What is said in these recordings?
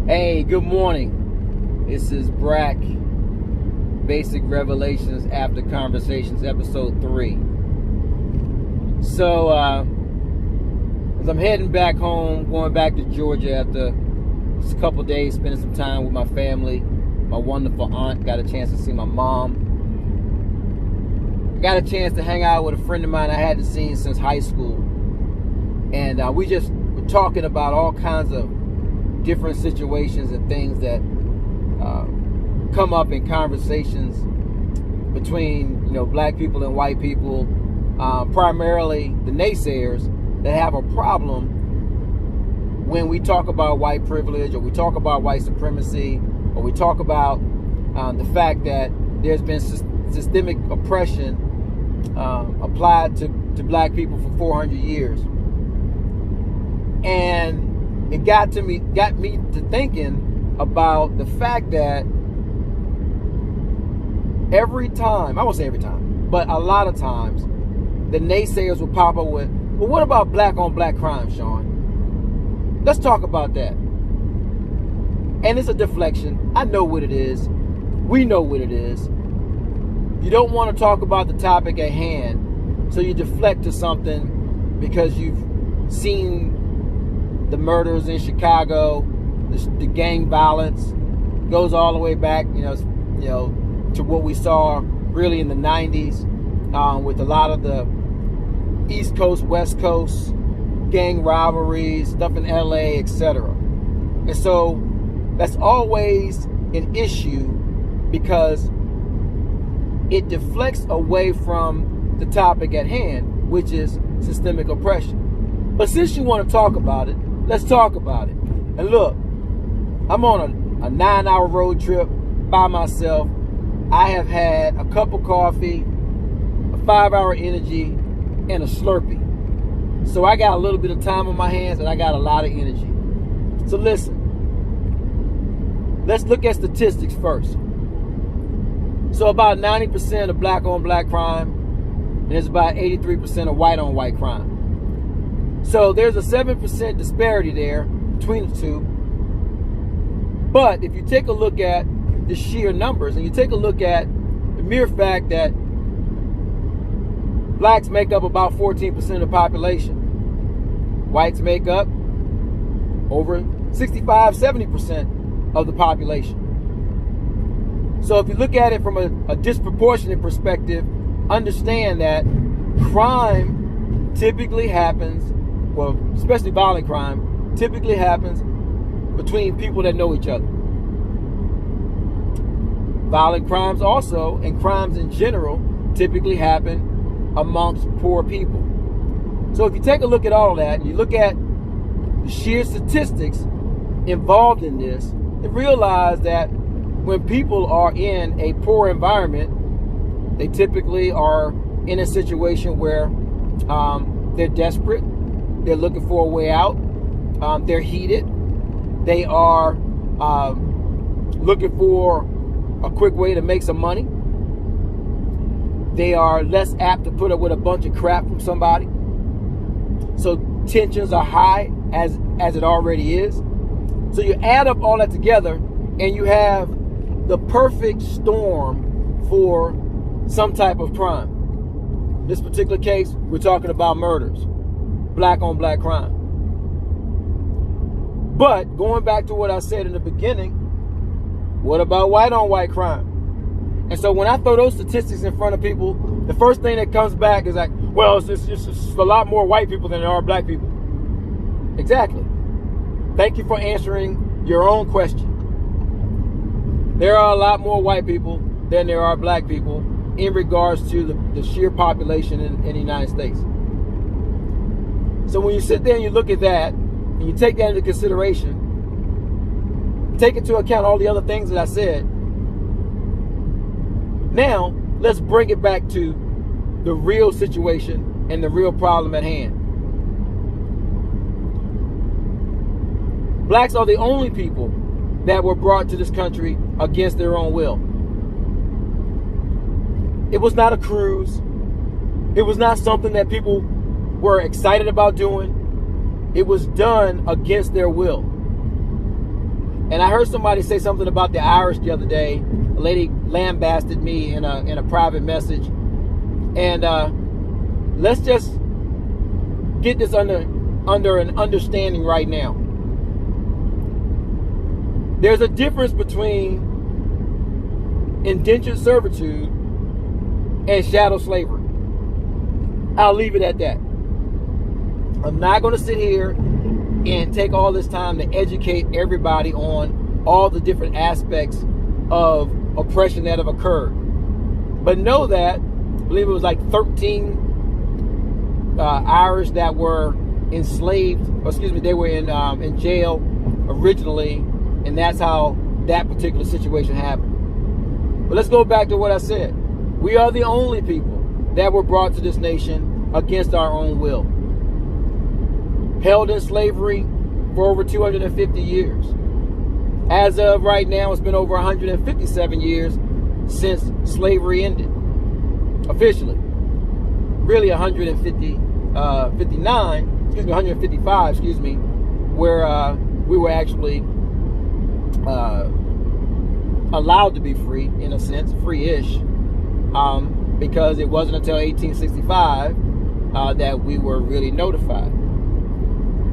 Hey, good morning. This is B.R.A.C. Basic Revelations After Conversations, episode 3. So, as I'm heading back home, going back to Georgia after a couple days, spending some time with my family, my wonderful aunt, got a chance to see my mom. Got a chance to hang out with a friend of mine I hadn't seen since high school. And we just were talking about all kinds of different situations and things that come up in conversations between, black people and white people, primarily the naysayers that have a problem when we talk about white privilege, or we talk about white supremacy, or we talk about the fact that there's been systemic oppression applied to black people for 400 years. And it got me to thinking about the fact that every time, I won't say every time, but a lot of times, the naysayers will pop up with, well, what about black on black crime, Sean? Let's talk about that. And it's a deflection. I know what it is. We know what it is. You don't want to talk about the topic at hand, so you deflect to something because you've seen the murders in Chicago, the gang violence goes all the way back, to what we saw really in the 90s with a lot of the East Coast, West Coast gang rivalries, stuff in LA, etc. And so that's always an issue because it deflects away from the topic at hand, which is systemic oppression. But since you want to talk about it, let's talk about it. And look, I'm on a 9-hour road trip by myself. I have had a cup of coffee, a 5-hour energy, and a Slurpee. So I got a little bit of time on my hands and I got a lot of energy. So listen, let's look at statistics first. So about 90% of black on black crime, and there's about 83% of white on white crime. So there's a 7% disparity there between the two. But if you take a look at the sheer numbers, and you take a look at the mere fact that blacks make up about 14% of the population, whites make up over 65-70% of the population. So if you look at it from a disproportionate perspective, understand that crime typically happens, well, especially violent crime, typically happens between people that know each other. Violent crimes also, and crimes in general, typically happen amongst poor people. So if you take a look at all of that, and you look at the sheer statistics involved in this, and realize that when people are in a poor environment, they typically are in a situation where they're desperate, they're looking for a way out, they're heated, they are looking for a quick way to make some money. They are less apt to put up with a bunch of crap from somebody. So tensions are high as it already is. So you add up all that together and you have the perfect storm for some type of crime. In this particular case, we're talking about murders, black on black crime. But going back to what I said in the beginning, what about white on white crime? And so when I throw those statistics in front of people, the first thing that comes back is like, well, it's a lot more white people than there are black people. Exactly. Thank you for answering your own question. There are a lot more white people than there are black people in regards to the sheer population in the United States. So when you sit there and you look at that, and you take that into consideration, take into account all the other things that I said, now let's bring it back to the real situation and the real problem at hand. Blacks are the only people that were brought to this country against their own will. It was not a cruise. It was not something that people were excited about doing. It was done against their will. And I heard somebody say something about the Irish the other day. A lady lambasted me in a private message. And let's just get this under an understanding right now. There's a difference between indentured servitude and chattel slavery. I'll leave it at that. I'm not going to sit here and take all this time to educate everybody on all the different aspects of oppression that have occurred. But know that, I believe it was like 13 Irish that were enslaved, or excuse me, they were in jail originally, and that's how that particular situation happened. But let's go back to what I said. We are the only people that were brought to this nation against our own will. Held in slavery for over 250 years. As of right now, it's been over 157 years since slavery ended. Officially. Really 155, where we were actually allowed to be free, in a sense, free-ish, because it wasn't until 1865 that we were really notified.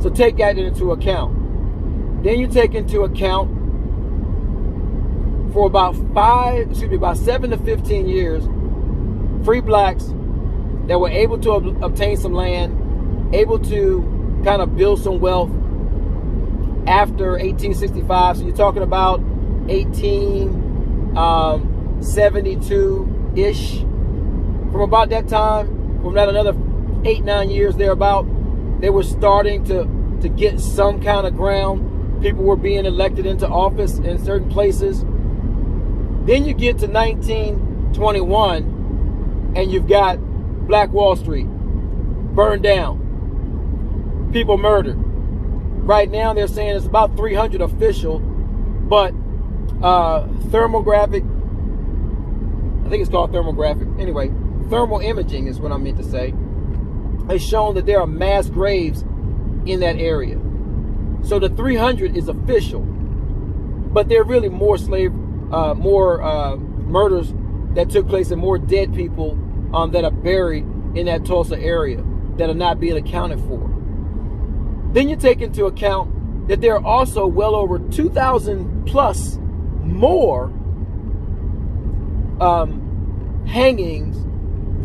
So take that into account. Then you take into account for about 7 to 15 years, free blacks that were able to obtain some land, able to kind of build some wealth after 1865. So you're talking about 1872-ish. From about that time, from that another 8-9 years thereabout, they were starting to get some kind of ground. People were being elected into office in certain places. Then you get to 1921, and you've got Black Wall Street burned down, people murdered. Right now they're saying it's about 300 official, but thermographic, I think it's called thermographic, anyway, thermal imaging is what I meant to say, has shown that there are mass graves in that area. So the 300 is official, but there are really more murders that took place and more dead people that are buried in that Tulsa area that are not being accounted for. Then you take into account that there are also well over 2,000 plus more hangings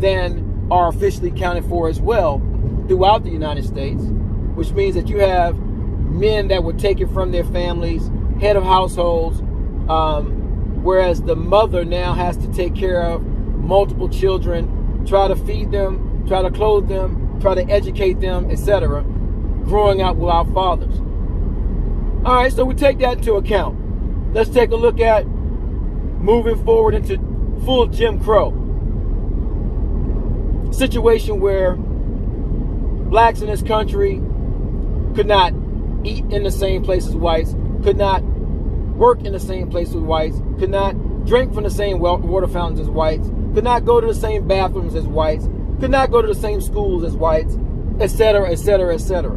than are officially accounted for as well throughout the United States, which means that you have men that were taken from their families, head of households, whereas the mother now has to take care of multiple children, try to feed them, try to clothe them, try to educate them, etc., growing up without fathers. All right, so we take that into account. Let's take a look at moving forward into full Jim Crow. Situation where blacks in this country could not eat in the same place as whites, could not work in the same place as whites, could not drink from the same water fountains as whites, could not go to the same bathrooms as whites, could not go to the same schools as whites, etc., etc., etc.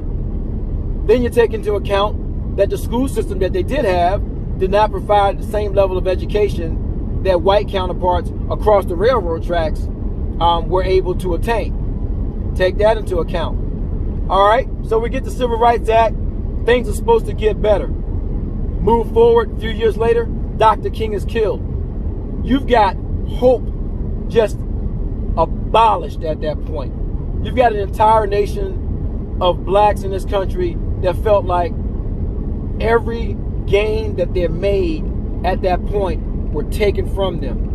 Then you take into account that the school system that they did have did not provide the same level of education that white counterparts across the railroad tracks were able to attain. Take that into account. All right, so we get the Civil Rights Act. Things are supposed to get better. Move forward, a few years later, Dr. King is killed. You've got hope just abolished at that point. You've got an entire nation of blacks in this country that felt like every gain that they made at that point were taken from them.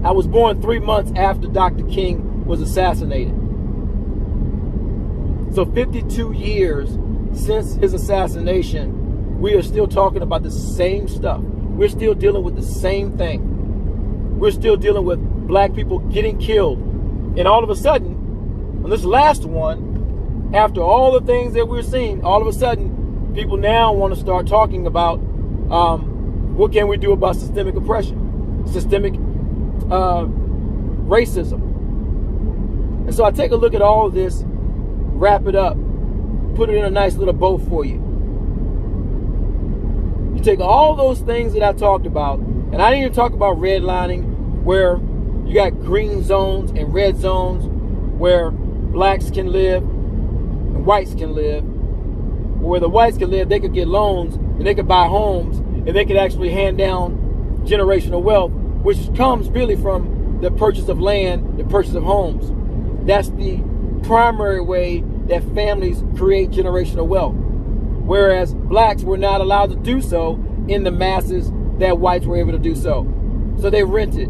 I was born 3 months after Dr. King was assassinated. So 52 years since his assassination, we are still talking about the same stuff. We're still dealing with the same thing. We're still dealing with black people getting killed. And all of a sudden, on this last one, after all the things that we're seeing, all of a sudden, people now want to start talking about what can we do about systemic oppression, systemic racism. And so I take a look at all of this, wrap it up, put it in a nice little bow for you. You take all those things that I talked about, and I didn't even talk about redlining, where you got green zones and red zones where blacks can live and whites can live. Where the whites can live, they could get loans and they could buy homes and they could actually hand down generational wealth, which comes really from the purchase of land, the purchase of homes. That's the primary way that families create generational wealth. Whereas blacks were not allowed to do so in the masses that whites were able to do so. So they rented,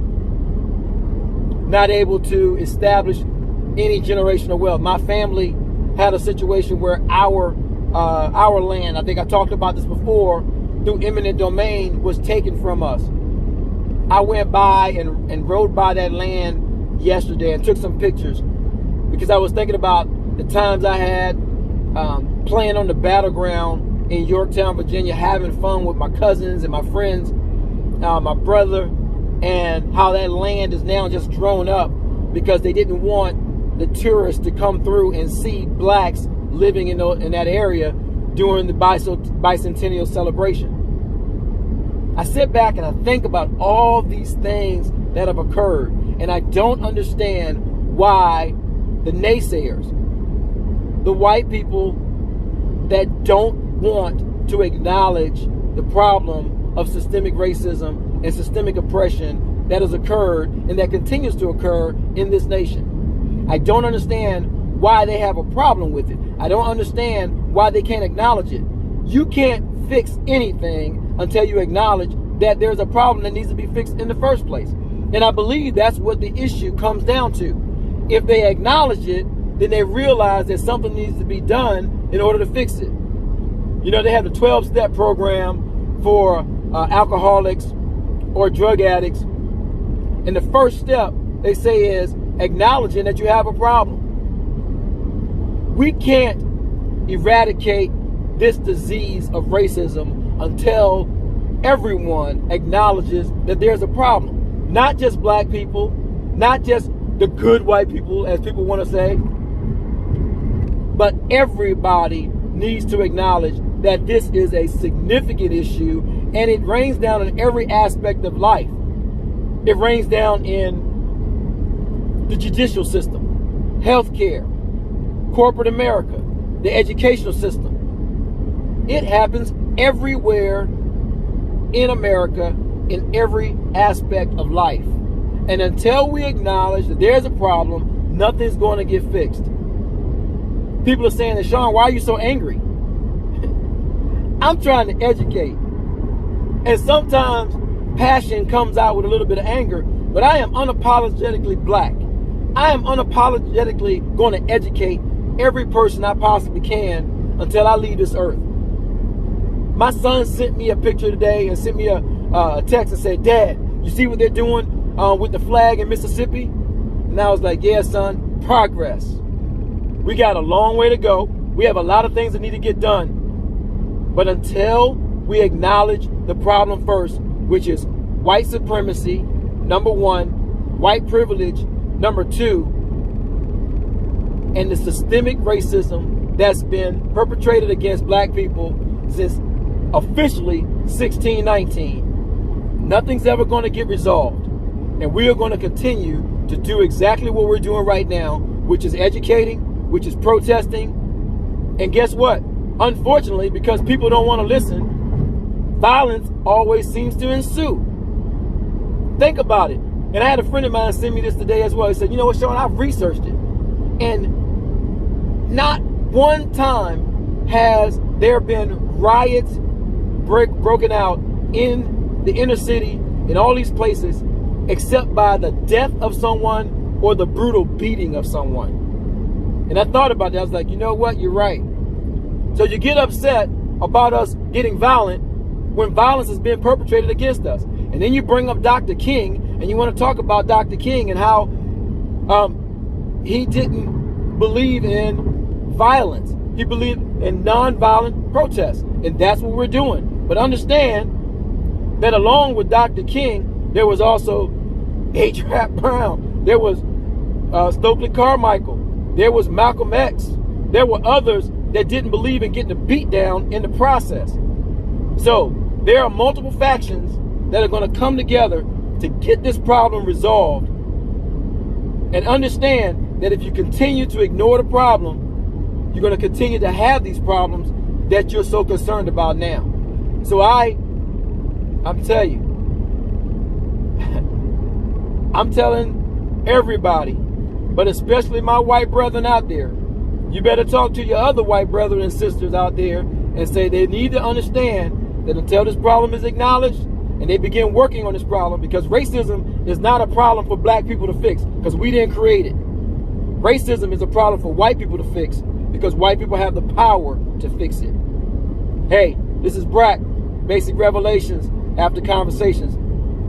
not able to establish any generational wealth. My family had a situation where our land, I think I talked about this before, through eminent domain, was taken from us. I went by and rode by that land yesterday and took some pictures because I was thinking about the times I had playing on the battleground in Yorktown, Virginia, having fun with my cousins and my friends, my brother, and how that land is now just grown up because they didn't want the tourists to come through and see blacks living in that area during the bicentennial celebration. I sit back and I think about all these things that have occurred, and I don't understand why the naysayers, the white people that don't want to acknowledge the problem of systemic racism and systemic oppression that has occurred and that continues to occur in this nation. I don't understand why they have a problem with it. I don't understand why they can't acknowledge it. You can't fix anything until you acknowledge that there's a problem that needs to be fixed in the first place. And I believe that's what the issue comes down to. If they acknowledge it, then they realize that something needs to be done in order to fix it. You know, they have the 12-step program for alcoholics or drug addicts. And the first step, they say, is acknowledging that you have a problem. We can't eradicate this disease of racism until everyone acknowledges that there's a problem. Not just black people, not just the good white people, as people want to say, but everybody needs to acknowledge that this is a significant issue, and it rains down in every aspect of life. It rains down in the judicial system, healthcare, corporate America, the educational system. It happens everywhere in America, in every aspect of life. And until we acknowledge that there's a problem, nothing's going to get fixed. People are saying that, Sean, why are you so angry? I'm trying to educate. And sometimes passion comes out with a little bit of anger, but I am unapologetically black. I am unapologetically going to educate every person I possibly can until I leave this earth. My son sent me a picture today and sent me a text and said, Dad, you see what they're doing with the flag in Mississippi? And I was like, yeah, son, progress. We got a long way to go. We have a lot of things that need to get done. But until we acknowledge the problem first, which is white supremacy, number one, white privilege, number two, and the systemic racism that's been perpetrated against black people since officially 1619, nothing's ever going to get resolved. And we are going to continue to do exactly what we're doing right now, which is educating, which is protesting. And guess what? Unfortunately, because people don't want to listen, violence always seems to ensue. Think about it. And I had a friend of mine send me this today as well. He said, you know what, Sean, I've researched it. And not one time has there been riots broken out in the inner city, in all these places, except by the death of someone or the brutal beating of someone. And I thought about that. I was like, you know what? You're right. So you get upset about us getting violent when violence has been perpetrated against us. And then you bring up Dr. King, and you want to talk about Dr. King and how he didn't believe in violence. He believed in nonviolent protests. And that's what we're doing. But understand that along with Dr. King, there was also H. Rap Brown. There was Stokely Carmichael. There was Malcolm X. There were others that didn't believe in getting a beat down in the process. So there are multiple factions that are going to come together to get this problem resolved, and understand that if you continue to ignore the problem, you're going to continue to have these problems that you're so concerned about now. So I'm telling you, I'm telling everybody, but especially my white brethren out there, you better talk to your other white brethren and sisters out there and say they need to understand that until this problem is acknowledged and they begin working on this problem, because racism is not a problem for black people to fix because we didn't create it. Racism is a problem for white people to fix because white people have the power to fix it. Hey, this is B.R.A.C. Basic Revelations After Conversations.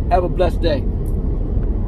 Have a blessed day.